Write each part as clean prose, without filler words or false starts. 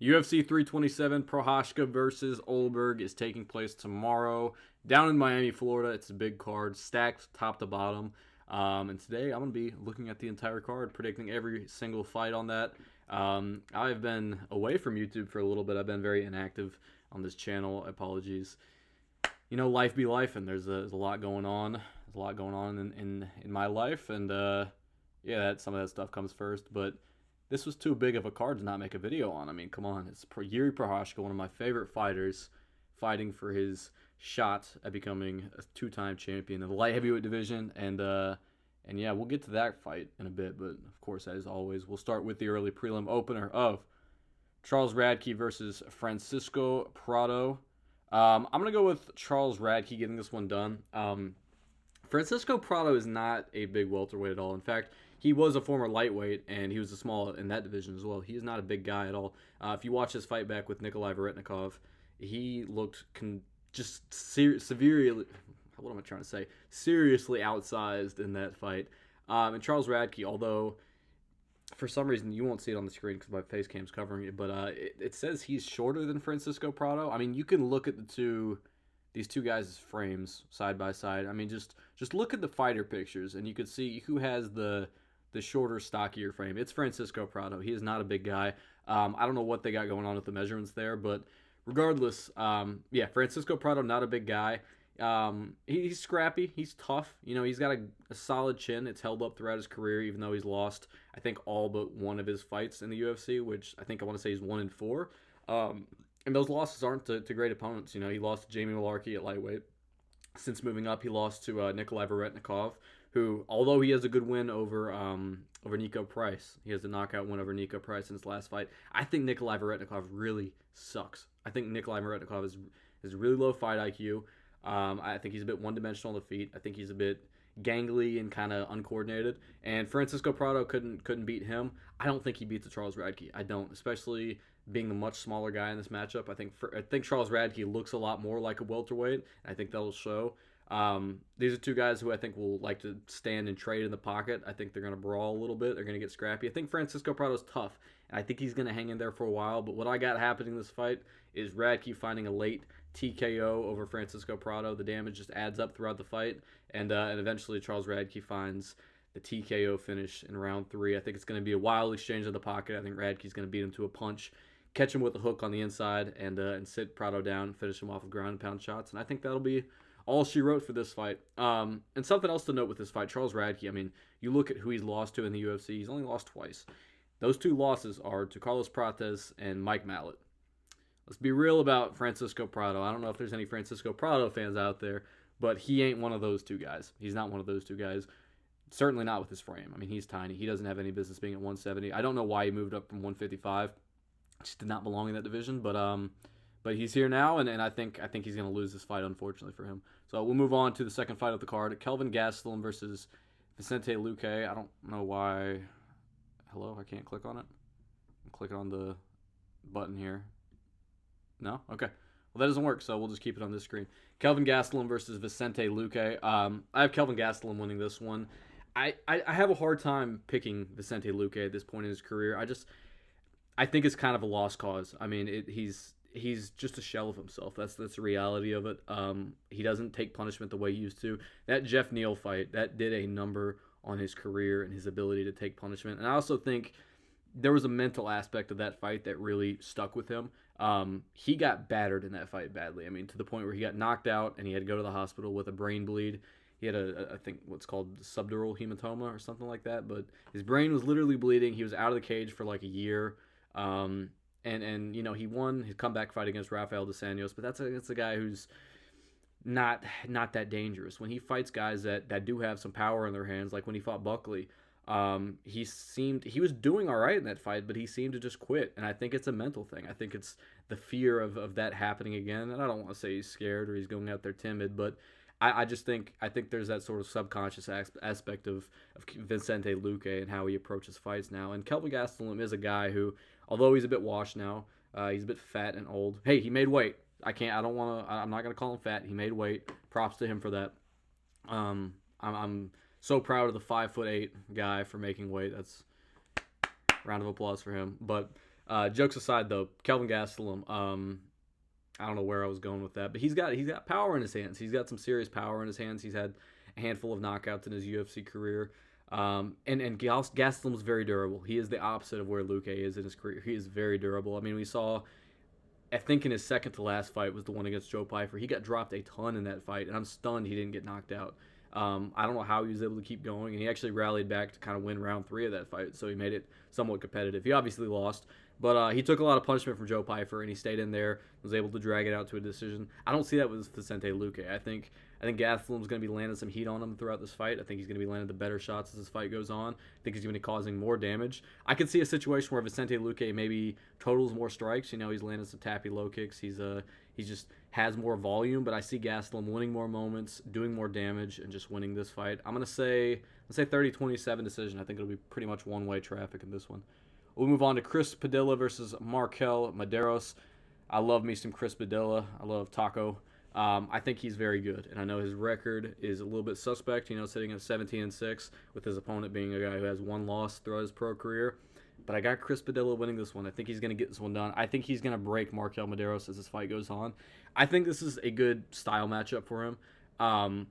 UFC 327, Prochazka versus Ulberg is taking place tomorrow down in Miami, Florida. It's a big card, stacked top to bottom. And today I'm going to be looking at the entire card, predicting every single fight on that. I've been away from YouTube for a little bit. I've been very inactive on this channel. Apologies. You know, life be life, and there's a lot going on. There's a lot going on in my life, and yeah, some of that stuff comes first. But this was too big of a card to not make a video on. I mean, come on. It's Jiri Prochazka, one of my favorite fighters, fighting for his shot at becoming a two-time champion in the light heavyweight division. And yeah, we'll get to that fight in a bit. But, of course, as always, we'll start with the early prelim opener of Charles Radtke versus Francisco Prado. I'm going to go with Charles Radtke getting this one done. Francisco Prado is not a big welterweight at all. In fact, he was a former lightweight, and he was a small in that division as well. He is not a big guy at all. If you watch his fight back with Nikolai Veretnikov, he looked severely, what am I trying to say? Seriously outsized in that fight. And Charles Radtke, although for some reason you won't see it on the screen because my face cam's covering it, but it says he's shorter than Francisco Prado. I mean, you can look at these two guys' frames side by side. I mean, just look at the fighter pictures, and you could see who has the shorter, stockier frame. It's Francisco Prado. He is not a big guy. I don't know what they got going on with the measurements there, but regardless, yeah, Francisco Prado, not a big guy. He's scrappy. He's tough. You know, he's got a solid chin. It's held up throughout his career, even though he's lost, I think, all but one of his fights in the UFC, which I think I want to say he's 1-4. And those losses aren't to great opponents. You know, he lost to Jamie Malarkey at lightweight. Since moving up, he lost to Nikolai Veretnikov, who, although he has a good win over Nico Price, he has a knockout win over Nico Price in his last fight. I think Nikolai Veretnikov really sucks. I think Nikolai Veretnikov has really low fight IQ. I think he's a bit one-dimensional on the feet. I think he's a bit gangly and kind of uncoordinated. And Francisco Prado couldn't beat him. I don't think he beats Charles Radtke. I don't, especially being the much smaller guy in this matchup. I think Charles Radtke looks a lot more like a welterweight. I think that'll show. These are two guys who I think will like to stand and trade in the pocket. I think they're going to brawl a little bit. They're going to get scrappy. I think Francisco Prado's tough, and I think he's going to hang in there for a while. But what I got happening in this fight is Radtke finding a late TKO over Francisco Prado. The damage just adds up throughout the fight, and eventually Charles Radtke finds the TKO finish in round 3. I think it's going to be a wild exchange in the pocket. I think Radtke's going to beat him to a punch, catch him with a hook on the inside, and sit Prado down, finish him off with ground and pound shots. And I think that'll be all she wrote for this fight. And something else to note with this fight, Charles Radtke, I mean, you look at who he's lost to in the UFC, he's only lost twice. Those two losses are to Carlos Prates and Mike Mallet. Let's be real about Francisco Prado. I don't know if there's any Francisco Prado fans out there, but he ain't one of those two guys. He's not one of those two guys. Certainly not with his frame. I mean, he's tiny. He doesn't have any business being at 170. I don't know why he moved up from 155. Just did not belong in that division, but he's here now, and I think he's going to lose this fight, unfortunately for him. So we'll move on to the second fight of the card. Kelvin Gastelum versus Vicente Luque. I don't know why. Hello? I can't click on it? I'm clicking on the button here. No? Okay. Well, that doesn't work, so we'll just keep it on this screen. Kelvin Gastelum versus Vicente Luque. I have Kelvin Gastelum winning this one. I have a hard time picking Vicente Luque at this point in his career. I think it's kind of a lost cause. I mean, he's just a shell of himself. That's the reality of it. He doesn't take punishment the way he used to. That Jeff Neal fight, that did a number on his career and his ability to take punishment. And I also think there was a mental aspect of that fight that really stuck with him. He got battered in that fight badly. I mean, to the point where he got knocked out and he had to go to the hospital with a brain bleed. He had I think what's called subdural hematoma or something like that. But his brain was literally bleeding. He was out of the cage for like a year. And you know, he won his comeback fight against Rafael dos Anjos, but that's a guy who's not that dangerous. When he fights guys that do have some power in their hands, like when he fought Buckley, he was doing all right in that fight, but he seemed to just quit. And I think it's a mental thing. I think it's the fear of that happening again. And I don't want to say he's scared or he's going out there timid, but I think there's that sort of subconscious aspect of Vicente Luque and how he approaches fights now. And Kelvin Gastelum is a guy who, although he's a bit washed now, he's a bit fat and old. Hey, he made weight. I'm not gonna call him fat. He made weight. Props to him for that. I'm so proud of the 5'8" guy for making weight. That's round of applause for him. But Jokes aside, though, Kelvin Gastelum, I don't know where I was going with that, but he's got power in his hands. He's got some serious power in his hands. He's had a handful of knockouts in his UFC career. And Gastelum's very durable. He is the opposite of where Luque is in his career. He is very durable. I mean, we saw, I think in his second to last fight was the one against Joe Pyfer. He got dropped a ton in that fight, and I'm stunned he didn't get knocked out. I don't know how he was able to keep going, and he actually rallied back to kind of win round 3 of that fight, so he made it somewhat competitive. He obviously lost, but he took a lot of punishment from Joe Pyfer, and he stayed in there, was able to drag it out to a decision. I don't see that with Vicente Luque. I think Gastelum's going to be landing some heat on him throughout this fight. I think he's going to be landing the better shots as this fight goes on. I think he's going to be causing more damage. I could see a situation where Vicente Luque maybe totals more strikes. You know, he's landing some tappy low kicks. He just has more volume, but I see Gastelum winning more moments, doing more damage, and just winning this fight. I'm going to say 30-27 decision. I think it'll be pretty much one-way traffic in this one. We'll move on to Chris Padilla versus Markel Medeiros. I love me some Chris Padilla. I love Taco. I think he's very good, and I know his record is a little bit suspect, you know, sitting at 17-6, with his opponent being a guy who has one loss throughout his pro career. But I got Chris Padilla winning this one. I think he's going to get this one done. I think he's going to break Markel Medeiros as this fight goes on. I think this is a good style matchup for him.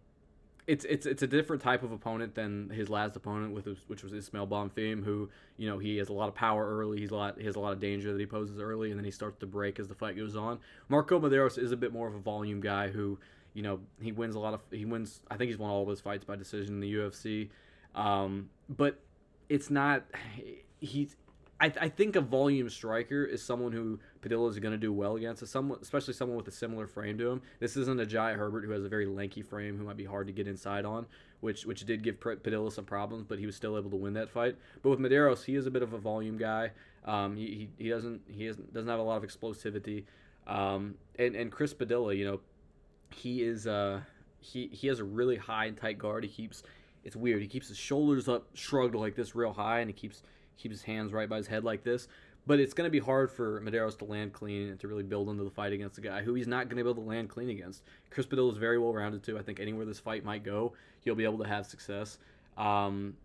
It's a different type of opponent than his last opponent, which was Ismail Bonfim, who, you know, he has a lot of power early. He has a lot of danger that he poses early, and then he starts to break as the fight goes on. Marco Medeiros is a bit more of a volume guy who, you know, he wins. I think he's won all of his fights by decision in the UFC. But it's not. I think a volume striker is someone who Padilla is going to do well against, especially someone with a similar frame to him. This isn't a Jai Herbert who has a very lanky frame who might be hard to get inside on, which did give Padilla some problems, but he was still able to win that fight. But with Medeiros, he is a bit of a volume guy. He doesn't have a lot of explosivity. And Chris Padilla, you know, he has a really high and tight guard. It's weird. He keeps his shoulders up, shrugged like this, real high, and he keeps his hands right by his head like this. But it's going to be hard for Medeiros to land clean and to really build into the fight against a guy who he's not going to be able to land clean against. Chris Padilla is very well rounded too. I think anywhere this fight might go, he'll be able to have success. And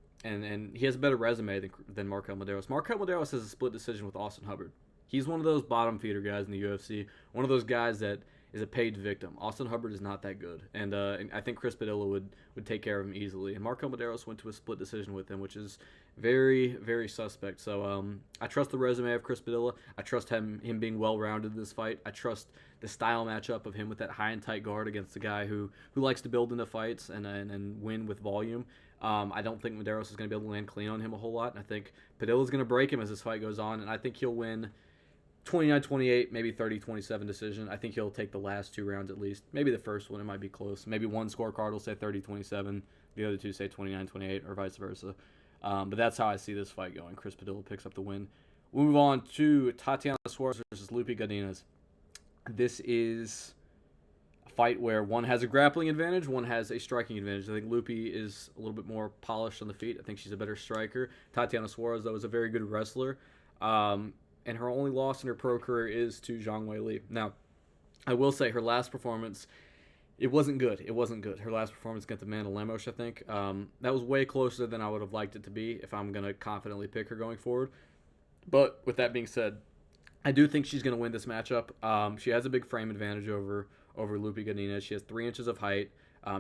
he has a better resume than Markel Medeiros. Markel Medeiros has a split decision with Austin Hubbard. He's one of those bottom feeder guys in the UFC. One of those guys that is a paid victim. Austin Hubbard is not that good, and I think Chris Padilla would take care of him easily. And Marco Medeiros went to a split decision with him, which is very, very suspect. So I trust the resume of Chris Padilla. I trust him being well-rounded in this fight. I trust the style matchup of him with that high and tight guard against a guy who likes to build into fights and win with volume. I don't think Medeiros is going to be able to land clean on him a whole lot. And I think Padilla is going to break him as this fight goes on, and I think he'll win 29-28, maybe 30-27 decision. I think he'll take the last 2 rounds at least. Maybe the first one, it might be close. Maybe one scorecard will say 30-27, the other 2 say 29-28, or vice versa. But that's how I see this fight going. Chris Padilla picks up the win. We'll move on to Tatiana Suarez versus Lupi Godinez. This is a fight where one has a grappling advantage, one has a striking advantage. I think Lupi is a little bit more polished on the feet. I think she's a better striker. Tatiana Suarez, though, is a very good wrestler. And her only loss in her pro career is to Zhang Weili. Now, I will say her last performance, it wasn't good. Her last performance against Amanda Lemos, I think. That was way closer than I would have liked it to be if I'm going to confidently pick her going forward. But with that being said, I do think she's going to win this matchup. She has a big frame advantage over Lupi Godinez. She has 3 inches of height.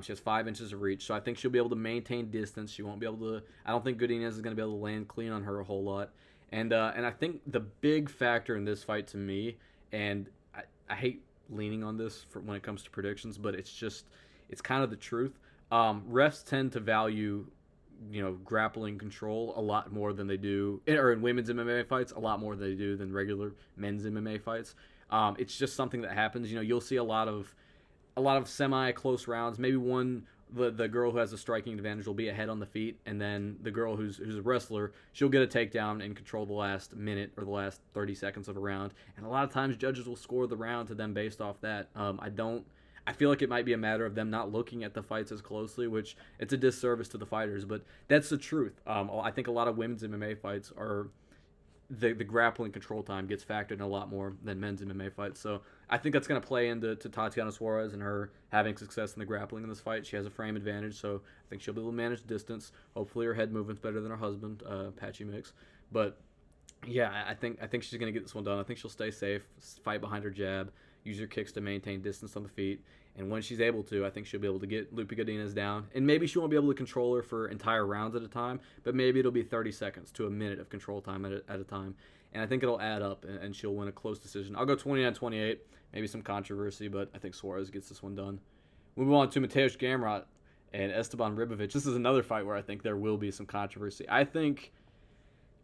She has 5 inches of reach. So I think she'll be able to maintain distance. She won't be able to. I don't think Godinez is going to be able to land clean on her a whole lot. And I think the big factor in this fight to me, and I hate leaning on this when it comes to predictions, but it's kind of the truth. Refs tend to value, you know, grappling control a lot more than they do, or in women's MMA fights, a lot more than they do than regular men's MMA fights. It's just something that happens. You know, you'll see a lot of semi-close rounds. Maybe the girl who has a striking advantage will be ahead on the feet, and then the girl who's a wrestler, she'll get a takedown and control the last minute or the last 30 seconds of a round. And a lot of times judges will score the round to them based off that. I feel like it might be a matter of them not looking at the fights as closely, which it's a disservice to the fighters, but that's the truth. I think a lot of women's MMA fights are the grappling control time gets factored in a lot more than men's MMA fights. So I think that's going to play into Tatiana Suarez and her having success in the grappling in this fight. She has a frame advantage, so I think she'll be able to manage distance. Hopefully her head movement's better than her husband, Patchy Mix. But Yeah, I think she's gonna get this one done. I think she'll stay safe, fight behind her jab, use her kicks to maintain distance on the feet, and when she's able to, I think she'll be able to get Lupi Godinez down. And maybe she won't be able to control her for entire rounds at a time, but maybe it'll be 30 seconds to a minute of control time at a time. And I think it'll add up, and she'll win a close decision. I'll go 29-28, maybe some controversy, but I think Suarez gets this one done. Move on to Mateusz Gamrot and Esteban Ribovicz. This is another fight where I think there will be some controversy. I think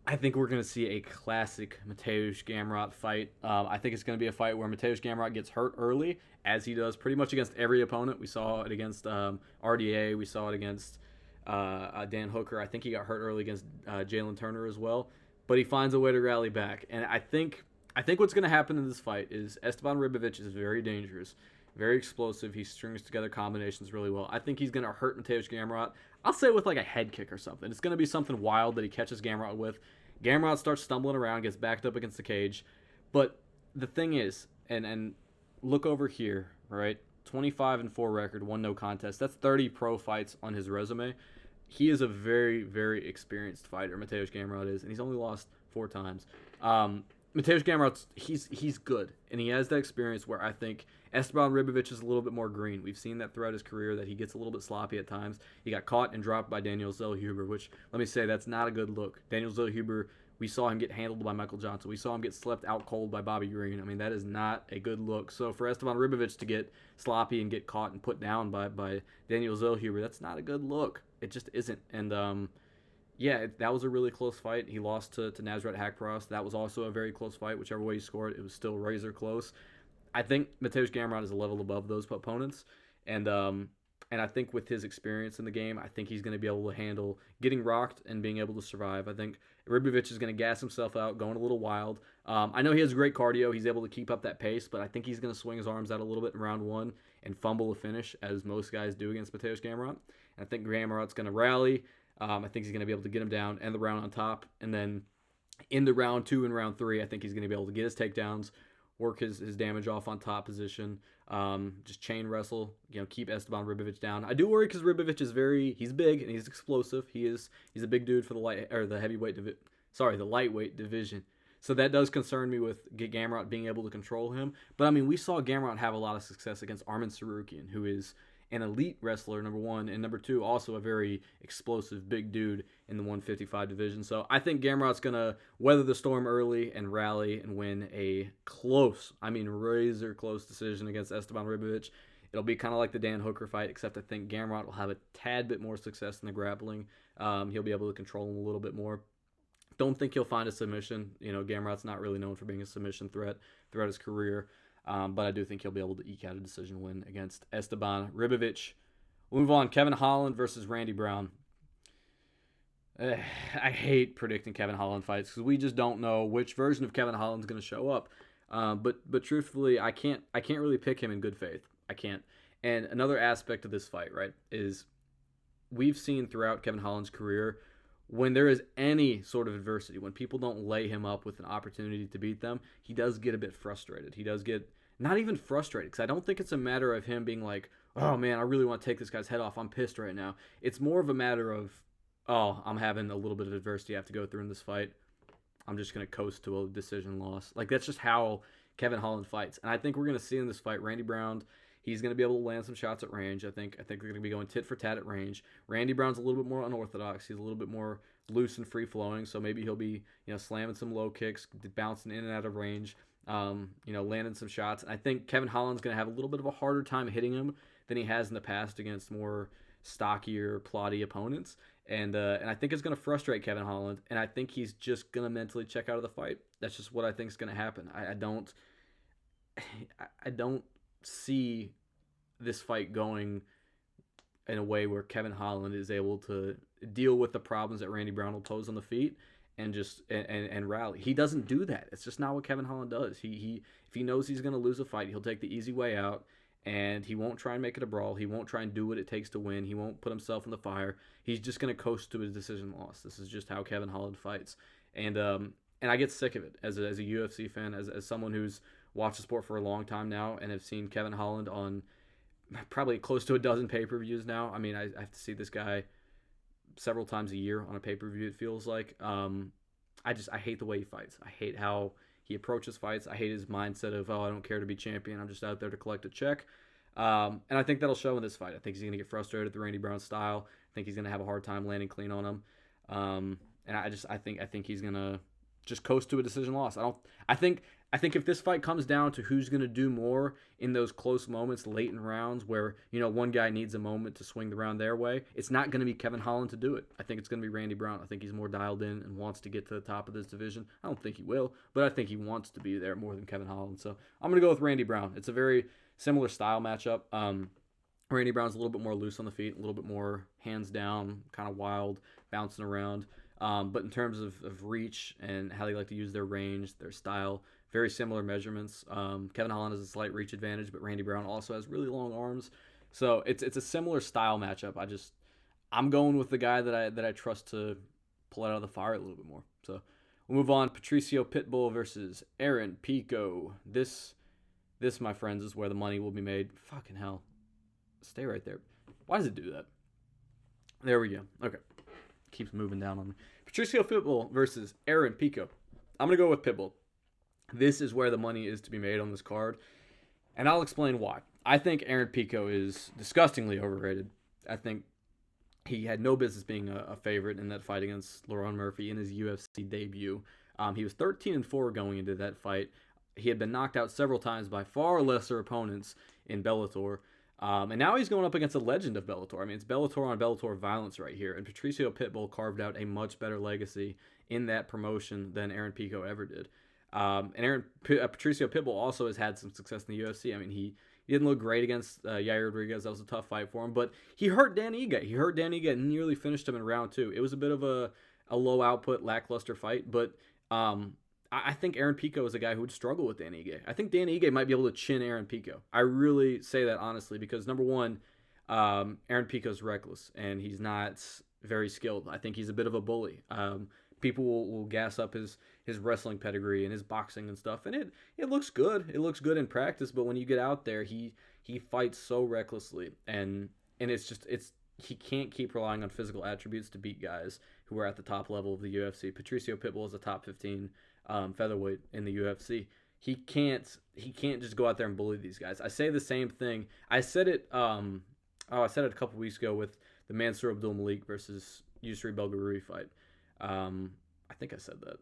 we're going to see a classic Mateusz Gamrot fight. I think it's going to be a fight where Mateusz Gamrot gets hurt early, as he does pretty much against every opponent. We saw it against RDA. We saw it against Dan Hooker. I think he got hurt early against Jalen Turner as well. But he finds a way to rally back. And I think what's going to happen in this fight is Esteban Ribovicz is very dangerous, very explosive. He strings together combinations really well. I think he's going to hurt Mateusz Gamrot. I'll say with like a head kick or something. It's going to be something wild that he catches Gamrot with. Gamrot starts stumbling around, gets backed up against the cage. But the thing is, and look over here, right? 25-4 record, 1 no contest. That's 30 pro fights on his resume. He is a very, very experienced fighter. Mateusz Gamrot is, and he's only lost 4 times. Mateusz Gamrot, he's good, and he has that experience where I think Esteban Ribovicz is a little bit more green. We've seen that throughout his career, that he gets a little bit sloppy at times. He got caught and dropped by Daniel Zellhuber, which, let me say, that's not a good look. Daniel Zellhuber, we saw him get handled by Michael Johnson. We saw him get slept out cold by Bobby Green. I mean, that is not a good look. So for Esteban Ribovicz to get sloppy and get caught and put down by Daniel Zellhuber, that's not a good look. It just isn't. And yeah, that was a really close fight. He lost to Nasrat Haqparast. That was also a very close fight. Whichever way he scored, it was still razor close. I think Mateusz Gamrot is a level above those opponents, and I think with his experience in the game, I think he's going to be able to handle getting rocked and being able to survive. I think Ribovicz is going to gas himself out, going a little wild. I know he has great cardio. He's able to keep up that pace, but I think he's going to swing his arms out a little bit in round 1 and fumble a finish, as most guys do against Mateusz Gamrot. I think Gamrot's going to rally. I think he's going to be able to get him down, end the round on top, and then in the round 2 and round 3, I think he's going to be able to get his takedowns, work his damage off on top position, just chain wrestle, keep Esteban Ribovicz down. I do worry because Ribovicz is he's big and he's explosive. He's a big dude for the lightweight division. So that does concern me with Gamrot being able to control him. But I mean, we saw Gamrot have a lot of success against Arman Tsarukyan, who is an elite wrestler, number 1, and number 2, also a very explosive big dude in the 155 division. So I think Gamrot's going to weather the storm early and rally and win a razor close decision against Esteban Ribovicz. It'll be kind of like the Dan Hooker fight, except I think Gamrot will have a tad bit more success in the grappling. He'll be able to control him a little bit more. Don't think he'll find a submission. Gamrot's not really known for being a submission threat throughout his career. But I do think he'll be able to eke out a decision win against Esteban Ribovicz. We'll move on. Kevin Holland versus Randy Brown. I hate predicting Kevin Holland fights because we just don't know which version of Kevin Holland's going to show up. But truthfully, I can't really pick him in good faith. I can't. And another aspect of this fight, right, is we've seen throughout Kevin Holland's career, when there is any sort of adversity, when people don't lay him up with an opportunity to beat them, he does get a bit frustrated. He does get not even frustrated, because I don't think it's a matter of him being like, oh man, I really want to take this guy's head off. I'm pissed right now. It's more of a matter of, oh, I'm having a little bit of adversity I have to go through in this fight. I'm just going to coast to a decision loss. Like, that's just how Kevin Holland fights. And I think we're going to see in this fight, Randy Brown, he's going to be able to land some shots at range. I think they're going to be going tit for tat at range. Randy Brown's a little bit more unorthodox. He's a little bit more loose and free flowing. So maybe he'll be, slamming some low kicks, bouncing in and out of range, landing some shots. And I think Kevin Holland's going to have a little bit of a harder time hitting him than he has in the past against more stockier, plotty opponents. And I think it's going to frustrate Kevin Holland. And I think he's just going to mentally check out of the fight. That's just what I think is going to happen. I don't see this fight going in a way where Kevin Holland is able to deal with the problems that Randy Brown will pose on the feet and just and rally. He doesn't do that. It's just not what Kevin Holland does. He if he knows he's going to lose a fight, he'll take the easy way out, and he won't try and make it a brawl. He won't try and do what it takes to win. He won't put himself in the fire. He's just going to coast to his decision loss. This is just how Kevin Holland fights. And I get sick of it as a UFC fan, as someone who's watched the sport for a long time now and have seen Kevin Holland on probably close to a dozen pay-per-views now. I mean, I have to see this guy several times a year on a pay-per-view, it feels like. I hate the way he fights. I hate how he approaches fights. I hate his mindset of, I don't care to be champion. I'm just out there to collect a check. And I think that'll show in this fight. I think he's going to get frustrated at the Randy Brown style. I think he's going to have a hard time landing clean on him. And I think he's going to just coast to a decision loss. I think if this fight comes down to who's going to do more in those close moments late in rounds where, one guy needs a moment to swing the round their way, it's not going to be Kevin Holland to do it. I think it's going to be Randy Brown. I think he's more dialed in and wants to get to the top of this division. I don't think he will, but I think he wants to be there more than Kevin Holland. So I'm going to go with Randy Brown. It's a very similar style matchup. Randy Brown's a little bit more loose on the feet, a little bit more hands down, kind of wild, bouncing around. But in terms of reach and how they like to use their range, their style, very similar measurements. Kevin Holland has a slight reach advantage, but Randy Brown also has really long arms. So it's a similar style matchup. I'm going with the guy that I trust to pull it out of the fire a little bit more. So we'll move on. Patricio Pitbull versus Aaron Pico. This, my friends, is where the money will be made. Fucking hell. Stay right there. Why does it do that? There we go. Okay. Keeps moving down on me. Patricio Pitbull versus Aaron Pico. I'm going to go with Pitbull. This is where the money is to be made on this card, and I'll explain why. I think Aaron Pico is disgustingly overrated. I think he had no business being a favorite in that fight against Lerone Murphy in his UFC debut. He was 13-4 going into that fight. He had been knocked out several times by far lesser opponents in Bellator. And now he's going up against a legend of Bellator. I mean, it's Bellator on Bellator violence right here. And Patricio Pitbull carved out a much better legacy in that promotion than Aaron Pico ever did. And Patricio Pitbull also has had some success in the UFC. I mean, he didn't look great against Yair Rodriguez. That was a tough fight for him. But he hurt Dan Ige. He hurt Dan Ige and nearly finished him in round 2. It was a bit of a low output, lackluster fight. But I think Aaron Pico is a guy who would struggle with Dan Ige. I think Dan Ige might be able to chin Aaron Pico. I really say that honestly because, number one, Aaron Pico's reckless, and he's not very skilled. I think he's a bit of a bully. People will gas up his wrestling pedigree and his boxing and stuff, and it looks good. It looks good in practice, but when you get out there, he fights so recklessly, and he can't keep relying on physical attributes to beat guys who are at the top level of the UFC. Patricio Pitbull is a top 15 featherweight in the UFC. He can't just go out there and bully these guys. I say the same thing. I said it a couple weeks ago with the Mansour Abdul-Malik versus Yusri Belgaraoui fight. I think I said that.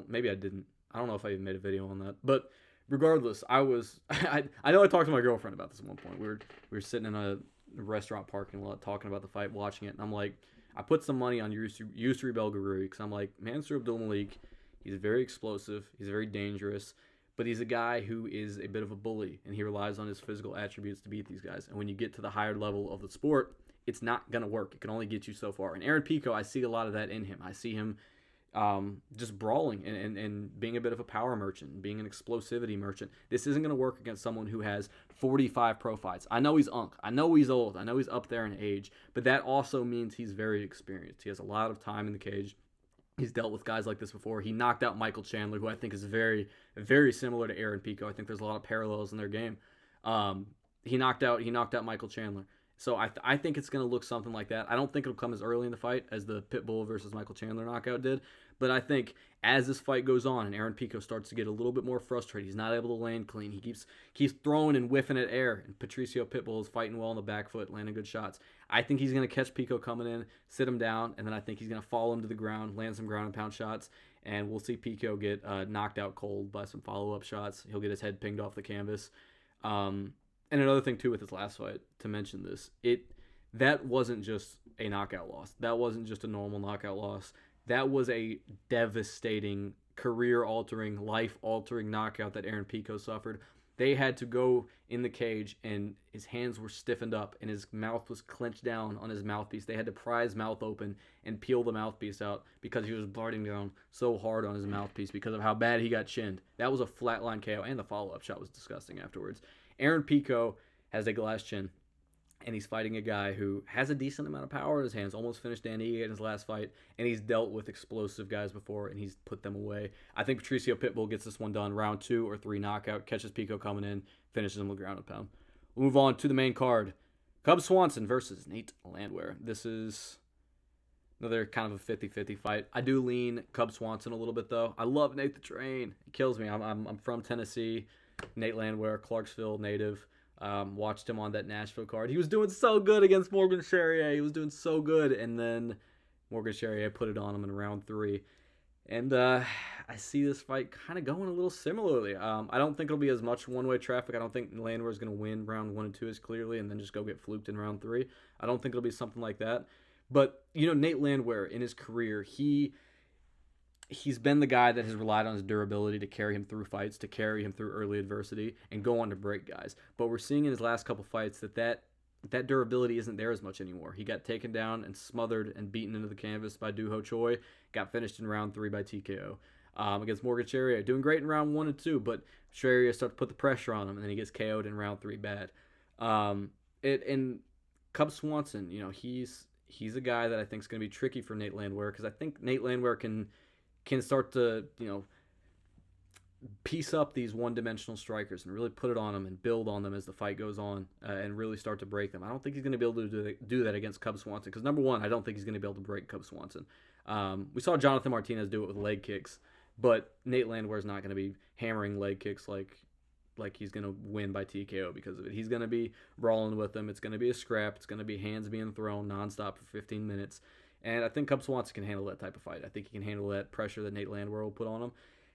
Maybe I didn't. I don't know if I even made a video on that. But regardless, I know I talked to my girlfriend about this at one point. We were sitting in a restaurant parking lot talking about the fight, watching it, and I'm like, I put some money on Yusri Belgaraoui because I'm like, Mansour Abdul-Malik, he's very explosive, he's very dangerous, but he's a guy who is a bit of a bully, and he relies on his physical attributes to beat these guys. And when you get to the higher level of the sport, it's not going to work. It can only get you so far. And Aaron Pico, I see a lot of that in him. I see him just brawling and being a bit of a power merchant, being an explosivity merchant. This isn't going to work against someone who has 45 pro fights. I know he's unk. I know he's old. I know he's up there in age. But that also means he's very experienced. He has a lot of time in the cage. He's dealt with guys like this before. He knocked out Michael Chandler, who I think is very, very similar to Aaron Pico. I think there's a lot of parallels in their game. He knocked out Michael Chandler. So I think it's going to look something like that. I don't think it'll come as early in the fight as the Pitbull versus Michael Chandler knockout did. But I think as this fight goes on and Aaron Pico starts to get a little bit more frustrated, he's not able to land clean. He keeps throwing and whiffing at air. And Patricio Pitbull is fighting well on the back foot, landing good shots. I think he's going to catch Pico coming in, sit him down, and then I think he's going to fall him to the ground, land some ground and pound shots, and we'll see Pico get knocked out cold by some follow-up shots. He'll get his head pinged off the canvas. And another thing, too, with his last fight, to mention this, that wasn't just a knockout loss. That wasn't just a normal knockout loss. That was a devastating, career-altering, life-altering knockout that Aaron Pico suffered. They had to go in the cage, and his hands were stiffened up, and his mouth was clenched down on his mouthpiece. They had to pry his mouth open and peel the mouthpiece out because he was bleeding down so hard on his mouthpiece because of how bad he got chinned. That was a flatline KO, and the follow-up shot was disgusting afterwards. Aaron Pico has a glass chin, and he's fighting a guy who has a decent amount of power in his hands, almost finished Dan Ige in his last fight, and he's dealt with explosive guys before, and he's put them away. I think Patricio Pitbull gets this one done, round 2 or 3 knockout, catches Pico coming in, finishes him with ground and pound. We'll move on to the main card. Cub Swanson versus Nate Landwehr. This is Another kind of a 50-50 fight. I do lean Cub Swanson a little bit, though. I love Nate the Train. He kills me. I'm from Tennessee. Nate Landwehr, Clarksville native. Watched him on that Nashville card. He was doing so good against Morgan Charrier. He was doing so good. And then Morgan Charrier put it on him in round 3. And I see this fight kind of going a little similarly. I don't think it'll be as much one-way traffic. I don't think Landwehr is going to win round 1 and 2 as clearly and then just go get fluked in round 3. I don't think it'll be something like that. But, Nate Landwehr, in his career, he's been the guy that has relied on his durability to carry him through fights, to carry him through early adversity, and go on to break guys. But we're seeing in his last couple fights that durability isn't there as much anymore. He got taken down and smothered and beaten into the canvas by Doo Ho Choi, got finished in round 3 by TKO. Against Morgan Charrier, doing great in round 1 and 2, but Charrier starts to put the pressure on him, and then he gets KO'd in round 3 bad. And Cub Swanson, he's a guy that I think is going to be tricky for Nate Landwehr because I think Nate Landwehr can start to, piece up these one-dimensional strikers and really put it on them and build on them as the fight goes on and really start to break them. I don't think he's going to be able to do that against Cub Swanson because, number one, I don't think he's going to be able to break Cub Swanson. We saw Jonathan Martinez do it with leg kicks, but Nate Landwehr is not going to be hammering leg kicks like he's going to win by TKO because of it. He's going to be brawling with them. It's going to be a scrap. It's going to be hands being thrown nonstop for 15 minutes. And I think Cub Swanson can handle that type of fight. I think he can handle that pressure that Nate Landwehr will put on him.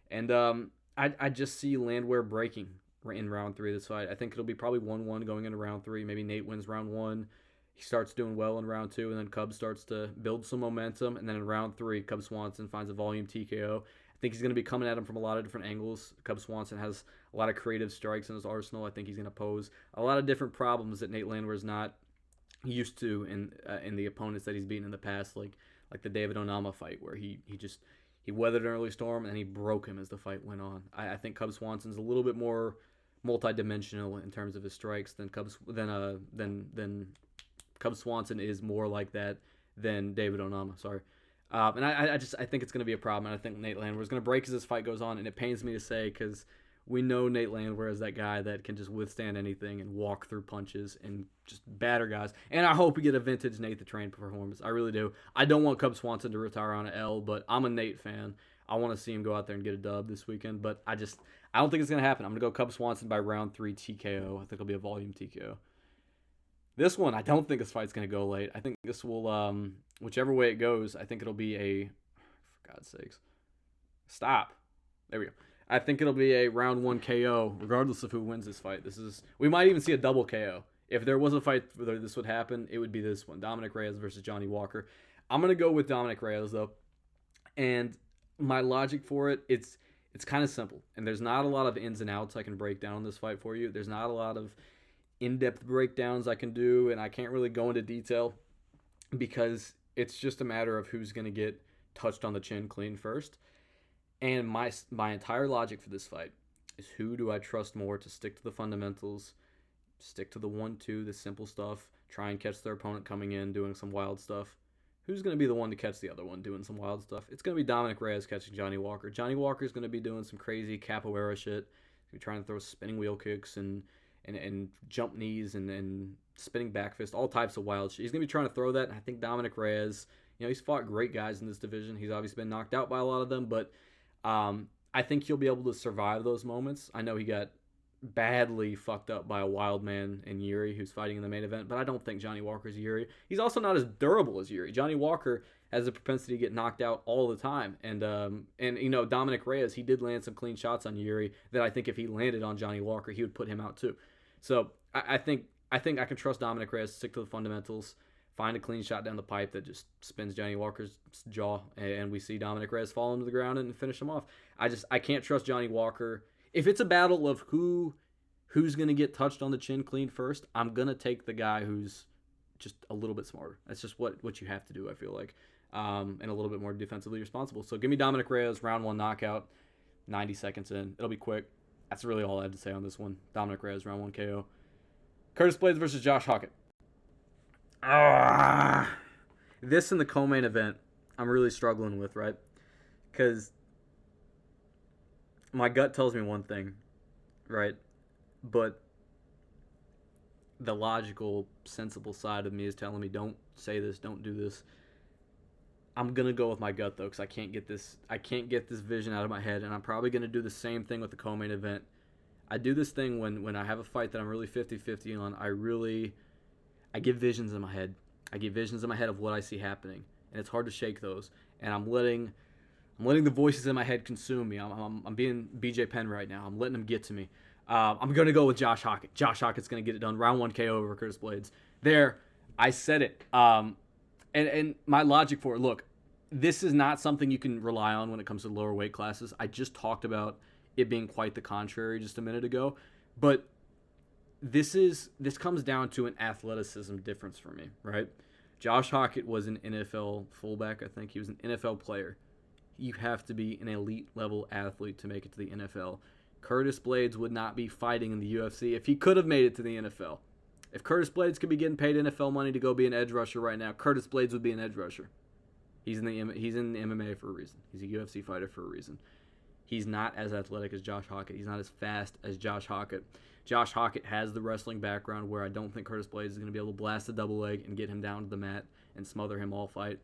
And I just see Landwehr breaking in round 3 of this fight. I think it'll be probably 1-1 going into round 3. Maybe Nate wins round 1. He starts doing well in round 2, and then Cub starts to build some momentum. And then in round 3, Cub Swanson finds a volume TKO. I think he's going to be coming at him from a lot of different angles. Cub Swanson has a lot of creative strikes in his arsenal. I think he's going to pose a lot of different problems that Nate Landwehr is not used to in the opponents that he's beaten in the past, like the David Onama fight, where he weathered an early storm and he broke him as the fight went on. I think Cub Swanson's a little bit more multidimensional in terms of his strikes than Cub Swanson is more like that than David Onama. Sorry. And I think it's going to be a problem, and I think Nate Landwehr is going to break as this fight goes on, and it pains me to say because we know Nate Landwehr is that guy that can just withstand anything and walk through punches and just batter guys. And I hope we get a vintage Nate the Train performance. I really do. I don't want Cub Swanson to retire on an L, but I'm a Nate fan. I want to see him go out there and get a dub this weekend, but I don't think it's going to happen. I'm going to go Cub Swanson by round 3 TKO. I think it'll be a volume TKO. This one, I don't think this fight's going to go late. I think this will, whichever way it goes, I think it'll be for God's sakes. Stop. There we go. I think it'll be a round 1 KO, regardless of who wins this fight. We might even see a double KO. If there was a fight where this would happen, it would be this one. Dominick Reyes versus Johnny Walker. I'm going to go with Dominick Reyes, though. And my logic for it, it's kind of simple. And there's not a lot of ins and outs I can break down in this fight for you. There's not a lot of in-depth breakdowns I can do, and I can't really go into detail because it's just a matter of who's going to get touched on the chin clean first. And my entire logic for this fight is who do I trust more to stick to the fundamentals, stick to the 1-2, the simple stuff, try and catch their opponent coming in, doing some wild stuff. Who's going to be the one to catch the other one doing some wild stuff? It's going to be Dominick Reyes catching Johnny Walker. Johnny Walker's going to be doing some crazy capoeira shit. He's trying to throw spinning wheel kicks and jump knees and spinning back fist, all types of wild shit. He's going to be trying to throw that, and I think Dominick Reyes, he's fought great guys in this division. He's obviously been knocked out by a lot of them, but I think he'll be able to survive those moments. I know he got badly fucked up by a wild man in Jiri, who's fighting in the main event, but I don't think Johnny Walker's Jiri. He's also not as durable as Jiri. Johnny Walker has a propensity to get knocked out all the time, and Dominick Reyes, he did land some clean shots on Jiri that I think if he landed on Johnny Walker, he would put him out too. So I think I can trust Dominick Reyes to stick to the fundamentals, find a clean shot down the pipe that just spins Johnny Walker's jaw, and we see Dominick Reyes fall into the ground and finish him off. I can't trust Johnny Walker. If it's a battle of who's going to get touched on the chin clean first, I'm going to take the guy who's just a little bit smarter. That's just what you have to do, I feel like, and a little bit more defensively responsible. So give me Dominick Reyes, round 1 knockout, 90 seconds in. It'll be quick. That's really all I had to say on this one. Dominick Reyes, round 1 KO. Curtis Blaydes versus Josh Hokit. This in the co-main event, I'm really struggling with, right? Because my gut tells me one thing, right? But the logical, sensible side of me is telling me, don't say this, don't do this. I'm gonna go with my gut though, because I can't get this vision out of my head, and I'm probably gonna do the same thing with the co-main event. I do this thing when I have a fight that I'm really 50-50 on. I get visions in my head. I get visions in my head of what I see happening, and it's hard to shake those. And I'm letting the voices in my head consume me. I'm being BJ Penn right now. I'm letting them get to me. I'm gonna go with Josh Hokit. Josh Hokit's gonna get it done. Round 1 KO over Curtis Blaydes. There, I said it. And my logic for it. Look, this is not something you can rely on when it comes to lower weight classes. I just talked about it being quite the contrary just a minute ago, but this comes down to an athleticism difference for me, right? Josh Hokit was an NFL fullback. I think he was an NFL player. You have to be an elite level athlete to make it to the NFL. Curtis Blaydes would not be fighting in the UFC if he could have made it to the NFL. If Curtis Blaydes could be getting paid NFL money to go be an edge rusher right now, Curtis Blaydes would be an edge rusher. He's in the MMA for a reason. He's a UFC fighter for a reason. He's not as athletic as Josh Hokit. He's not as fast as Josh Hokit. Josh Hokit has the wrestling background where I don't think Curtis Blaydes is going to be able to blast a double leg and get him down to the mat and smother him all fight.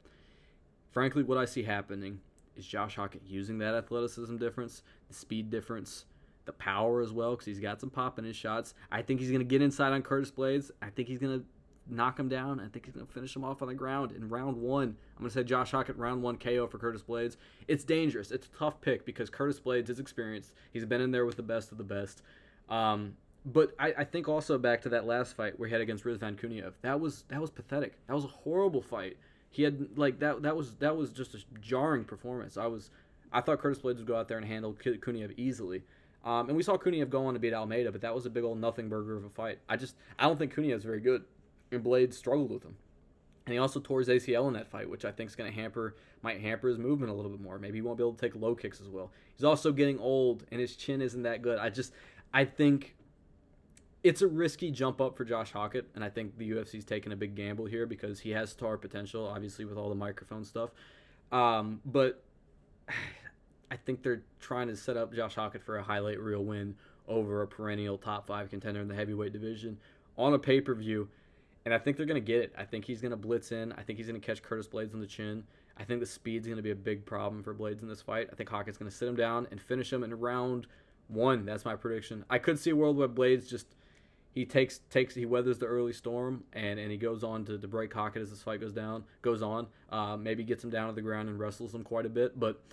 Frankly, what I see happening is Josh Hokit using that athleticism difference, the speed difference, the power as well, because he's got some pop in his shots. I think he's going to get inside on Curtis Blaydes. I think he's going to knock him down. I think he's going to finish him off on the ground in round 1. I'm going to say Josh Hokit round 1 KO for Curtis Blaydes. It's dangerous. It's a tough pick because Curtis Blaydes is experienced. He's been in there with the best of the best. But I think also back to that last fight where he had against Rizvan Kuniev. That was pathetic. That was a horrible fight. He had that was just a jarring performance. I thought Curtis Blaydes would go out there and handle Kuniev easily. And we saw Kuniev go on to beat Almeida, but that was a big old nothing burger of a fight. I don't think Kuniev's very good. And Blaydes struggled with him. And he also tore his ACL in that fight, which I think is going to might hamper his movement a little bit more. Maybe he won't be able to take low kicks as well. He's also getting old, and his chin isn't that good. I think it's a risky jump up for Josh Hokit, and I think the UFC's taking a big gamble here because he has star potential, obviously, with all the microphone stuff. But I think they're trying to set up Josh Hokit for a highlight reel win over a perennial top 5 contender in the heavyweight division on a pay-per-view. And I think they're going to get it. I think he's going to blitz in. I think he's going to catch Curtis Blaydes on the chin. I think the speed's going to be a big problem for Blaydes in this fight. I think Hokit's going to sit him down and finish him in round 1. That's my prediction. I could see a world where Blaydes just he weathers the early storm and he goes on to break Hokit as this fight goes on. Maybe gets him down to the ground and wrestles him quite a bit. But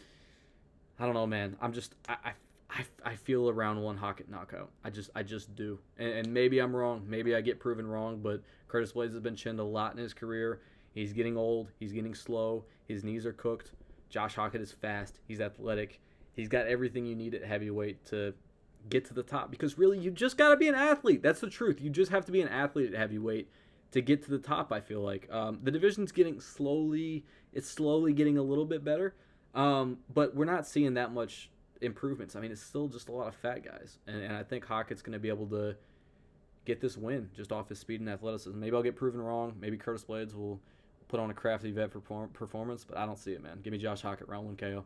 I don't know, man. I feel a round 1 Hokit knockout. I just do. And maybe I'm wrong. Maybe I get proven wrong, but Curtis Blaydes has been chinned a lot in his career. He's getting old. He's getting slow. His knees are cooked. Josh Hokit is fast. He's athletic. He's got everything you need at heavyweight to get to the top. Because really, you just got to be an athlete. That's the truth. You just have to be an athlete at heavyweight to get to the top, I feel like. The division's getting slowly getting a little bit better. But we're not seeing that much improvements. I mean, it's still just a lot of fat guys. And I think Hokit's going to be able to get this win just off his speed and athleticism. Maybe I'll get proven wrong. Maybe Curtis Blaydes will put on a crafty vet performance, but I don't see it, man. Give me Josh Hokit round 1 KO.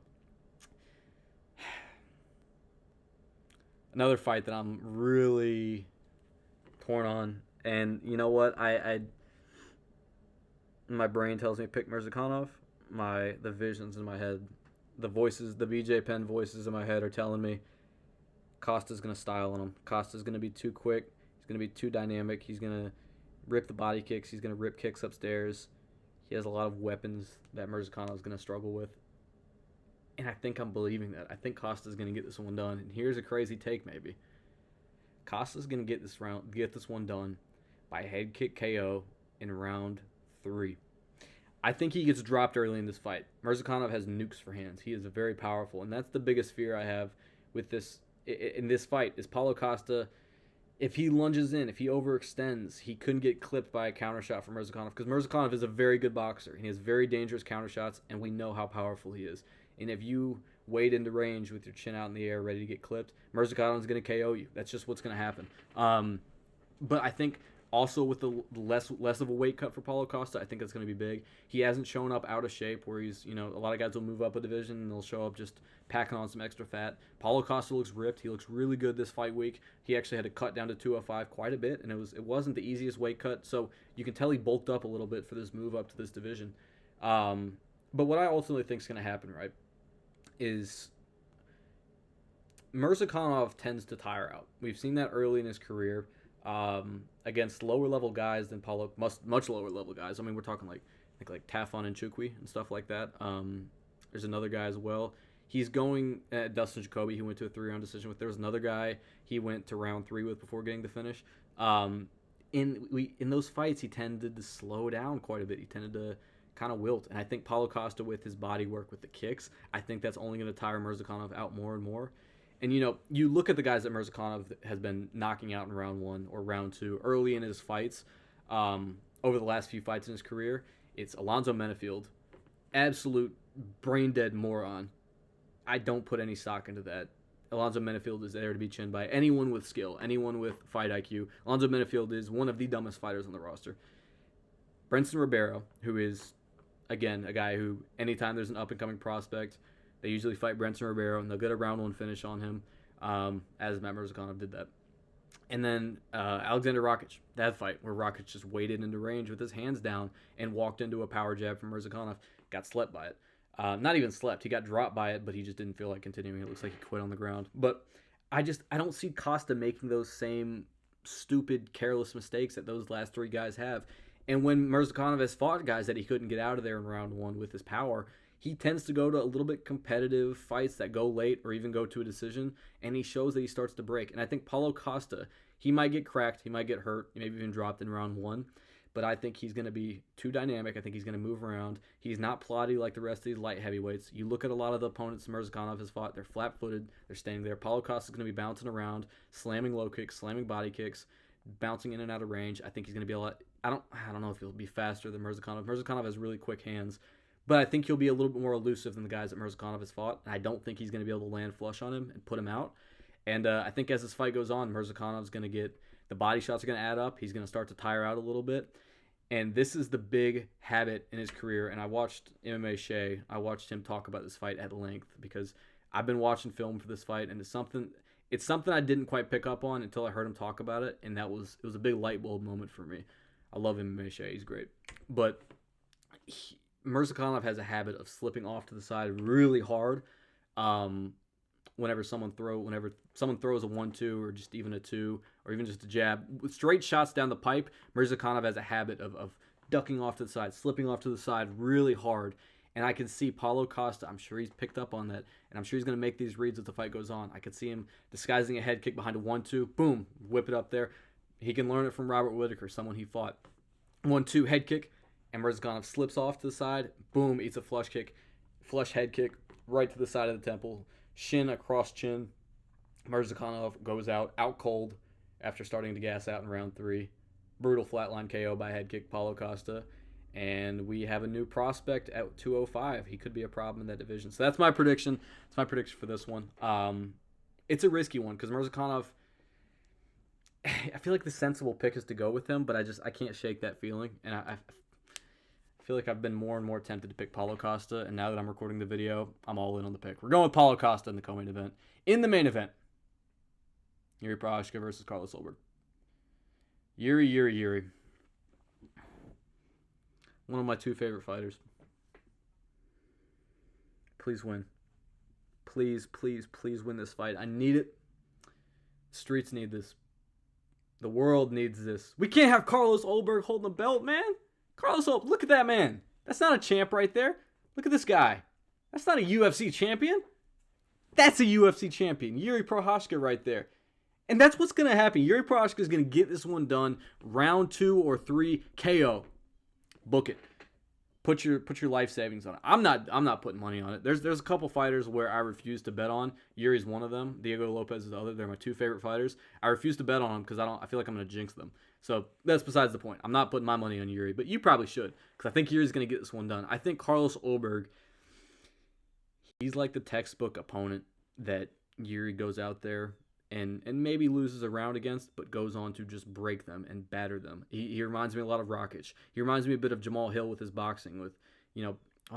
Another fight that I'm really torn on. And you know what? My brain tells me to pick Murzakanov. The visions in my head, the BJ Penn voices in my head are telling me Costa's going to style on him. Costa's going to be too quick. He's going to be too dynamic. He's going to rip the body kicks. He's going to rip kicks upstairs. He has a lot of weapons that Murzakanov is going to struggle with. And I think I'm believing that. I think Costa's going to get this one done. And here's a crazy take maybe. Costa's going to get this one done by head kick KO in round 3. I think he gets dropped early in this fight. Murzakanov has nukes for hands. He is very powerful, and that's the biggest fear I have with this in this fight is Paulo Costa. If he lunges in, if he overextends, he couldn't get clipped by a counter shot from Murzakanov because Murzakanov is a very good boxer. And he has very dangerous counter shots, and we know how powerful he is. And if you wade into range with your chin out in the air ready to get clipped, Murzakanov is going to KO you. That's just what's going to happen. But I think also with the less of a weight cut for Paulo Costa, I think that's going to be big. He hasn't shown up out of shape where he's, a lot of guys will move up a division and they'll show up just packing on some extra fat. Paulo Costa looks ripped. He looks really good this fight week. He actually had to cut down to 205 quite a bit, and it wasn't the easiest weight cut, so you can tell he bulked up a little bit for this move up to this division. But what I ultimately think is going to happen, right, is Murzakanov tends to tire out. We've seen that early in his career against lower level guys than Paulo, much lower level guys. I mean, we're talking like Tafon and Chukwi and stuff like that. There's another guy as well. He's going Dustin Jacoby. He went to a 3-round decision with. There was another guy he went to round 3 with before getting the finish. In those fights, he tended to slow down quite a bit. He tended to kind of wilt. And I think Paulo Costa, with his body work with the kicks, I think that's only going to tire Murzakanov out more and more. And, you look at the guys that Murzakanov has been knocking out in round 1 or round 2 early in his fights over the last few fights in his career. It's Alonzo Menefield, absolute brain-dead moron. I don't put any stock into that. Alonzo Menefield is there to be chinned by anyone with skill, anyone with fight IQ. Alonzo Menefield is one of the dumbest fighters on the roster. Brenson Ribeiro, who is, again, a guy who, anytime there's an up-and-coming prospect, they usually fight Brenson Ribeiro, and they'll get a round 1 finish on him, as Matt Murzakanov did that. And then Alexander Rakic, that fight where Rakic just waded into range with his hands down and walked into a power jab from Murzakanov, got slept by it. Not even slept. He got dropped by it, but he just didn't feel like continuing. It looks like he quit on the ground. But I don't see Costa making those same stupid, careless mistakes that those last 3 guys have. And when Murzakanov has fought guys that he couldn't get out of there in round 1 with his power, he tends to go to a little bit competitive fights that go late or even go to a decision, and he shows that he starts to break. And I think Paulo Costa, he might get cracked, he might get hurt, he maybe even dropped in round 1, but I think he's going to be too dynamic. I think he's going to move around. He's not plotty like the rest of these light heavyweights. You look at a lot of the opponents Murzakanov has fought, they're flat-footed, they're staying there. Paulo Costa is going to be bouncing around, slamming low kicks, slamming body kicks, bouncing in and out of range. I think he's going to be a lot. I don't know if he'll be faster than Murzakanov. Murzakanov has really quick hands, but I think he'll be a little bit more elusive than the guys that Murzakanov has fought. And I don't think he's going to be able to land flush on him and put him out. And I think as this fight goes on, Murzakanov's going to get the body shots are going to add up. He's going to start to tire out a little bit. And this is the big habit in his career. And I watched MMA Shea. I watched him talk about this fight at length because I've been watching film for this fight, and it's something I didn't quite pick up on until I heard him talk about it, and it was a big light bulb moment for me. I love MMA Shea. He's great. But Murzakanov has a habit of slipping off to the side really hard whenever someone throws a 1-2 or just even a 2 or even just a jab. With straight shots down the pipe, Murzakanov has a habit of ducking off to the side, slipping off to the side really hard. And I can see Paulo Costa, I'm sure he's picked up on that, and I'm sure he's going to make these reads as the fight goes on. I could see him disguising a head kick behind a 1-2, boom, whip it up there. He can learn it from Robert Whittaker, someone he fought. 1-2 head kick, and Murzakanov slips off to the side, boom, eats a flush head kick right to the side of the temple, shin across chin. Murzakanov goes out cold after starting to gas out in round 3. Brutal flatline KO by head kick Paulo Costa. And we have a new prospect at 205. He could be a problem in that division. So that's my prediction. That's my prediction for this one. It's a risky one because Murzakanov, I feel like the sensible pick is to go with him, but I can't shake that feeling. And I feel like I've been more and more tempted to pick Paulo Costa. And now that I'm recording the video, I'm all in on the pick. We're going with Paulo Costa in the co-main event. In the main event, Jiri Prochazka versus Carlos Ulberg. Jiri. One of my 2 favorite fighters. Please win. Please win this fight. I need it. Streets need this. The world needs this. We can't have Carlos Ulberg holding the belt, man. Carlos Ulberg, look at that man. That's not a champ right there. Look at this guy. That's not a UFC champion. That's a UFC champion. Jiri Prochazka right there. And that's what's going to happen. Jiri Prochazka is going to get this one done. Round 2 or 3 KO. Book it. Put your life savings on it. I'm not putting money on it. There's a couple fighters where I refuse to bet on. Jiri's one of them. Diego Lopez is the other. They're my 2 favorite fighters. I refuse to bet on them because I feel like I'm going to jinx them. So that's besides the point. I'm not putting my money on Jiri, but you probably should because I think Jiri's going to get this one done. I think Carlos Ulberg, he's like the textbook opponent that Jiri goes out there and maybe loses a round against, but goes on to just break them and batter them. He reminds me a lot of Rakic. He reminds me a bit of Jamal Hill with his boxing. With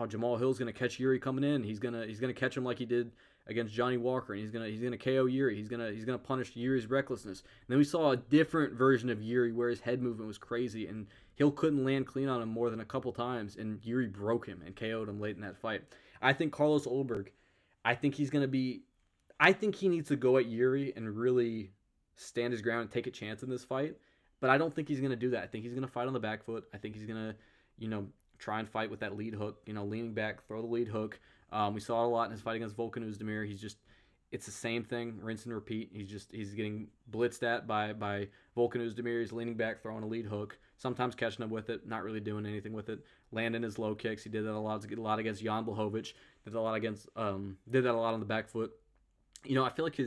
Jamal Hill's gonna catch Jiri coming in. He's gonna catch him like he did against Johnny Walker, and he's gonna KO Jiri. He's gonna punish Yuri's recklessness. And then we saw a different version of Jiri where his head movement was crazy, and Hill couldn't land clean on him more than a couple times, and Jiri broke him and KO'd him late in that fight. I think Carlos Ulberg, I think he needs to go at Jiri and really stand his ground and take a chance in this fight. But I don't think he's going to do that. I think he's going to fight on the back foot. I think he's going to, try and fight with that lead hook, leaning back, throw the lead hook. We saw it a lot in his fight against Volkan Oezdemir. It's the same thing, rinse and repeat. He's getting blitzed at by Volkan Oezdemir. He's leaning back, throwing a lead hook, sometimes catching up with it, not really doing anything with it, landing his low kicks. He did that a lot against Jan Blachowicz. Did that a lot on the back foot. I feel like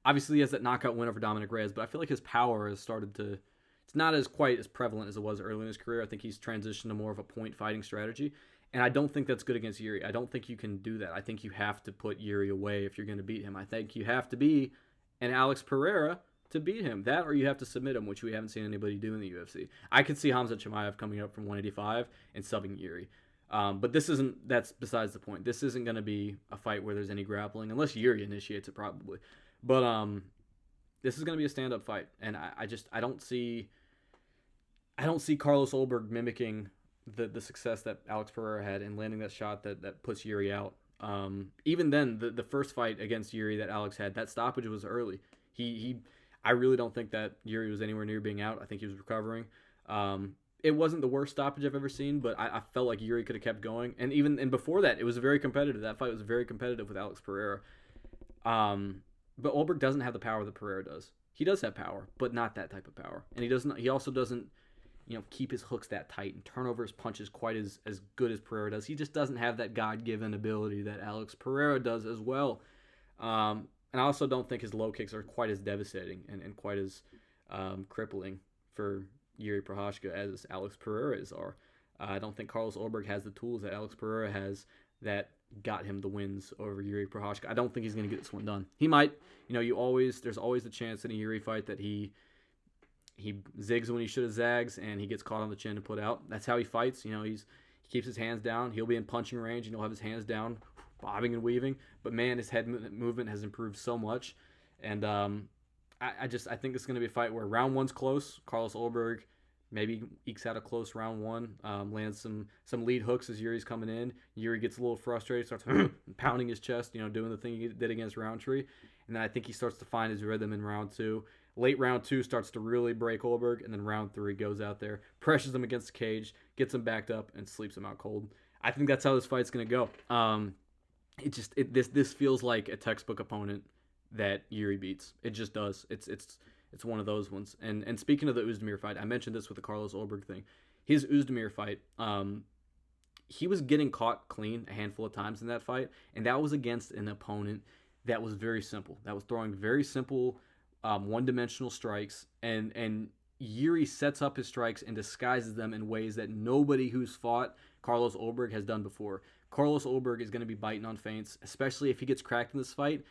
obviously he has that knockout win over Dominick Reyes, but I feel like his power has started to, it's not quite as prevalent as it was early in his career. I think he's transitioned to more of a point fighting strategy, and I don't think that's good against Jiri. I don't think you can do that. I think you have to put Jiri away if you're going to beat him. I think you have to be an Alex Pereira to beat him. That, or you have to submit him, which we haven't seen anybody do in the UFC. I could see Khamzat Chimaev coming up from 185 and subbing Jiri. But that's besides the point. This isn't going to be a fight where there's any grappling, unless Jiri initiates it probably. But this is going to be a stand-up fight, and I don't see Carlos Ulberg mimicking the success that Alex Pereira had and landing that shot that puts Jiri out. Even then, the first fight against Jiri that Alex had, that stoppage was early. I really don't think that Jiri was anywhere near being out. I think he was recovering. It wasn't the worst stoppage I've ever seen, but I felt like Jiri could have kept going. And before that, it was very competitive. That fight was very competitive with Alex Pereira. But Ulberg doesn't have the power that Pereira does. He does have power, but not that type of power. And he also doesn't, keep his hooks that tight and turn over his punches quite as good as Pereira does. He just doesn't have that God-given ability that Alex Pereira does as well. And I also don't think his low kicks are quite as devastating and quite as crippling for Jiri Prochazka as Alex Pereira's are. I don't think Carlos Ulberg has the tools that Alex Pereira has that got him the wins over Jiri Prochazka. I don't think he's going to get this one done. He might. There's always the chance in a Jiri fight that he zigs when he should have zags and he gets caught on the chin and put out. That's how he fights. He keeps his hands down. He'll be in punching range and he'll have his hands down, bobbing and weaving. But man, his head movement has improved so much. And I think this is going to be a fight where round one's close. Carlos Ulberg maybe ekes out a close round one, lands some lead hooks as Jiri's coming in. Jiri gets a little frustrated, starts pounding his chest, doing the thing he did against Roundtree. And then I think he starts to find his rhythm in round two. Late round two starts to really break Ulberg, and then round three goes out there, pressures him against the cage, gets him backed up, and sleeps him out cold. I think that's how this fight's going to go. This feels like a textbook opponent that Jiri beats. It just does. It's one of those ones. And speaking of the Oezdemir fight, I mentioned this with the Carlos Ulberg thing. His Oezdemir fight, he was getting caught clean a handful of times in that fight, and that was against an opponent that was very simple. That was throwing very simple, one-dimensional strikes, and Jiri sets up his strikes and disguises them in ways that nobody who's fought Carlos Ulberg has done before. Carlos Ulberg is going to be biting on feints, especially if he gets cracked in this fight.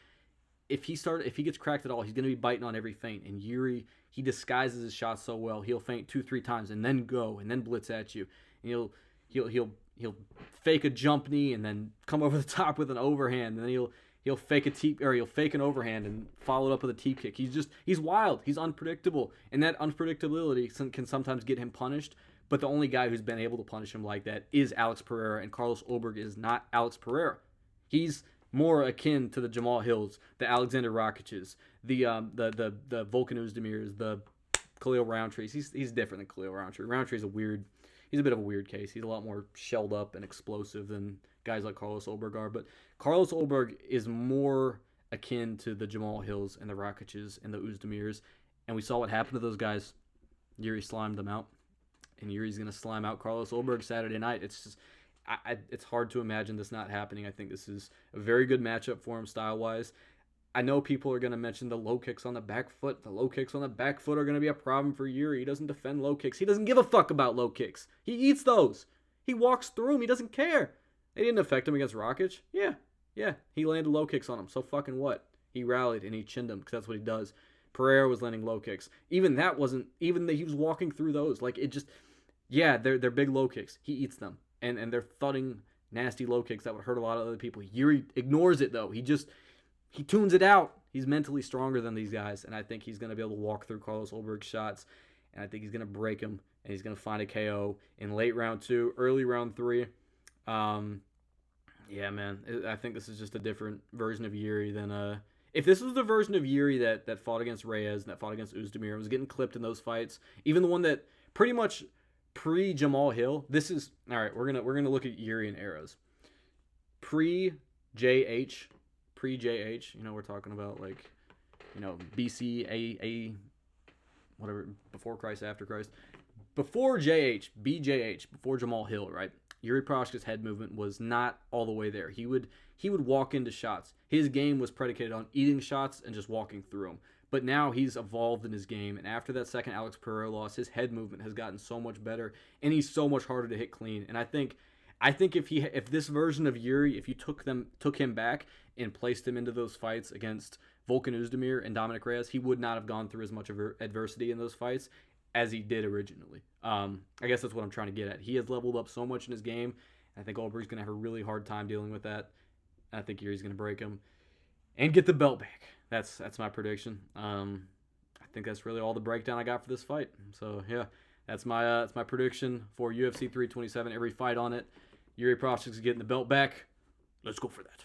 If he gets cracked at all, he's going to be biting on every feint. And Jiri, he disguises his shots so well. He'll feint 2-3 times and then go and then blitz at you. And he'll fake a jump knee and then come over the top with an overhand. And then he'll fake he'll fake an overhand and follow it up with a teep kick. He's wild. He's unpredictable, and that unpredictability can sometimes get him punished. But the only guy who's been able to punish him like that is Alex Pereira, and Carlos Ulberg is not Alex Pereira. He's more akin to the Jamal Hills, the Alexander Rakic's, the Volkan Oezdemirs, the Khalil Roundtrees. He's different than Khalil Roundtree. Roundtree's he's a bit of a weird case. He's a lot more shelled up and explosive than guys like Carlos Ulberg are. But Carlos Ulberg is more akin to the Jamal Hills and the Rakic's and the Oezdemirs. And we saw what happened to those guys. Jiri slimed them out. And Yuri's going to slime out Carlos Ulberg Saturday night. It's just... it's hard to imagine this not happening. I think this is a very good matchup for him style-wise. I know people are going to mention the low kicks on the back foot. The low kicks on the back foot are going to be a problem for Jiri. He doesn't defend low kicks. He doesn't give a fuck about low kicks. He eats those. He walks through them. He doesn't care. They didn't affect him against Rakic. Yeah. He landed low kicks on him. So fucking what? He rallied and he chinned him because that's what he does. Pereira was landing low kicks. Even that wasn't... Even that he was walking through those. Like, it just... Yeah, they're big low kicks. He eats them. And they're thudding, nasty low kicks that would hurt a lot of other people. Jiri ignores it, though. He just... he tunes it out. He's mentally stronger than these guys, and I think he's going to be able to walk through Carlos Ulberg's shots, and I think he's going to break him, and he's going to find a KO in late round 2, early round 3. Yeah, man, I think this is just a different version of Jiri than if this was the version of Jiri that fought against Reyes and that fought against Oezdemir and was getting clipped in those fights, even the one that pretty much pre Jamal Hill. This is all right. We're gonna look at Jiri in eras pre JH. You know, we're talking about like, you know, BC, A, whatever, before Christ, after Christ. Before JH, BJH, before Jamal Hill, right? Jiri Prochazka's head movement was not all the way there. He would walk into shots. His game was predicated on eating shots and just walking through them. But now he's evolved in his game, and after that second Alex Pereira loss, his head movement has gotten so much better, and he's so much harder to hit clean. And I think if this version of Jiri, if you took him back and placed him into those fights against Volkan Oezdemir and Dominick Reyes, he would not have gone through as much of adversity in those fights as he did originally. I guess that's what I'm trying to get at. He has leveled up so much in his game. I think Ulberg's going to have a really hard time dealing with that. I think Jiri's going to break him and get the belt back. That's my prediction. I think that's really all the breakdown I got for this fight. So yeah, that's my prediction for UFC 327. Every fight on it, Jiri Prochazka is getting the belt back. Let's go for that.